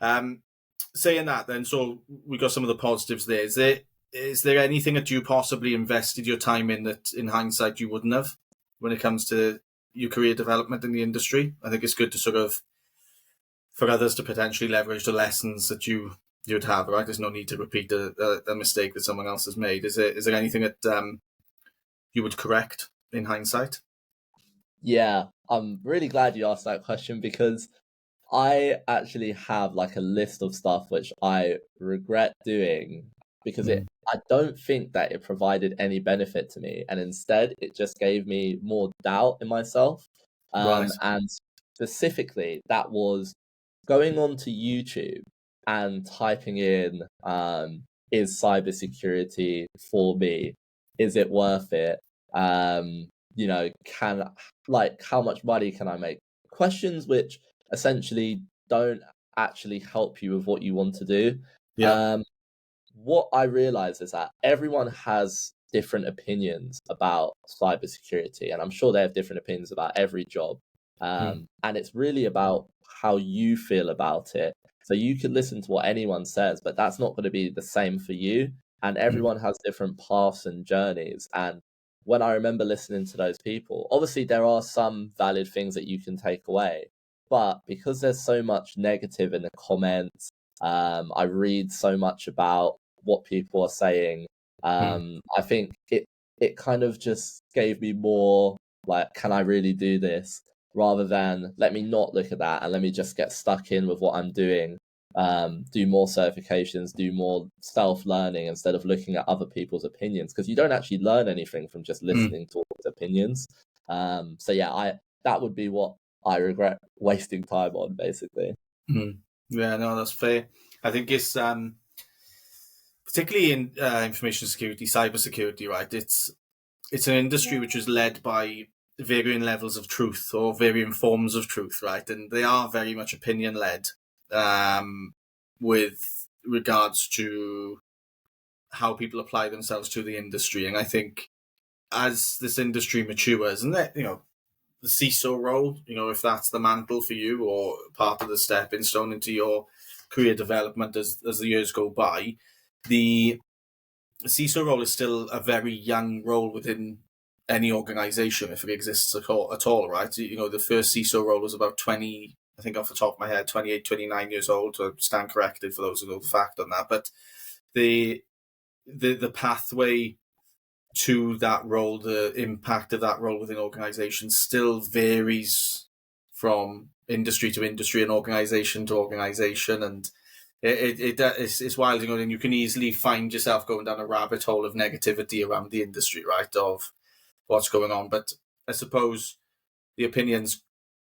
Saying that, then, so we got some of the positives there. Is there anything that you possibly invested your time in that, in hindsight, you wouldn't have when it comes to your career development in the industry? I think it's good to sort of, for others to potentially leverage the lessons that you'd have, right? There's no need to repeat a mistake that someone else has made. Is there anything that you would correct in hindsight? Yeah, I'm really glad you asked that question because I actually have like a list of stuff which I regret doing because Mm. I don't think that it provided any benefit to me, and instead it just gave me more doubt in myself. Right. And specifically, that was going onto YouTube and typing in, "Is cybersecurity for me? Is it worth it? Can like how much money can I make?" Questions which essentially don't actually help you with what you want to do. Yeah. Um, what I realize is that everyone has different opinions about cybersecurity, and I'm sure they have different opinions about every job. Mm. And it's really about how you feel about it. So you could listen to what anyone says, but that's not going to be the same for you. And Mm. everyone has different paths and journeys. And when I remember listening to those people, obviously there are some valid things that you can take away, but because there's so much negative in the comments, I read so much about what people are saying. Mm. I think it kind of just gave me more like, can I really do this? Rather than let me not look at that and let me just get stuck in with what I'm doing. Do more certifications, do more self learning instead of looking at other people's opinions because you don't actually learn anything from just Mm. listening to opinions. So yeah, I that would be what I regret wasting time on, basically. Mm. Yeah, no, that's fair. I think it's particularly in information security, cyber security, right? It's an industry which is led by varying levels of truth or varying forms of truth, right? And they are very much opinion led, with regards to how people apply themselves to the industry. And I think as this industry matures, and that, the CISO role, if that's the mantle for you or part of the stepping stone into your career development as the years go by, the CISO role is still a very young role within any organization, if it exists at all, right? The first CISO role was about 20, I think off the top of my head, 28, 29 years old. To stand corrected for those who know the fact on that. But the the pathway to that role, the impact of that role within organizations still varies from industry to industry and organization to organization. And it's wild, and you can easily find yourself going down a rabbit hole of negativity around the industry, right? Of what's going on. But I suppose the opinions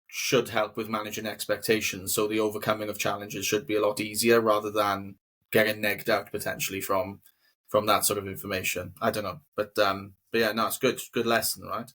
should help with managing expectations. So the overcoming of challenges should be a lot easier rather than getting negged out potentially from that sort of information. I don't know, but yeah, no, it's good lesson, right?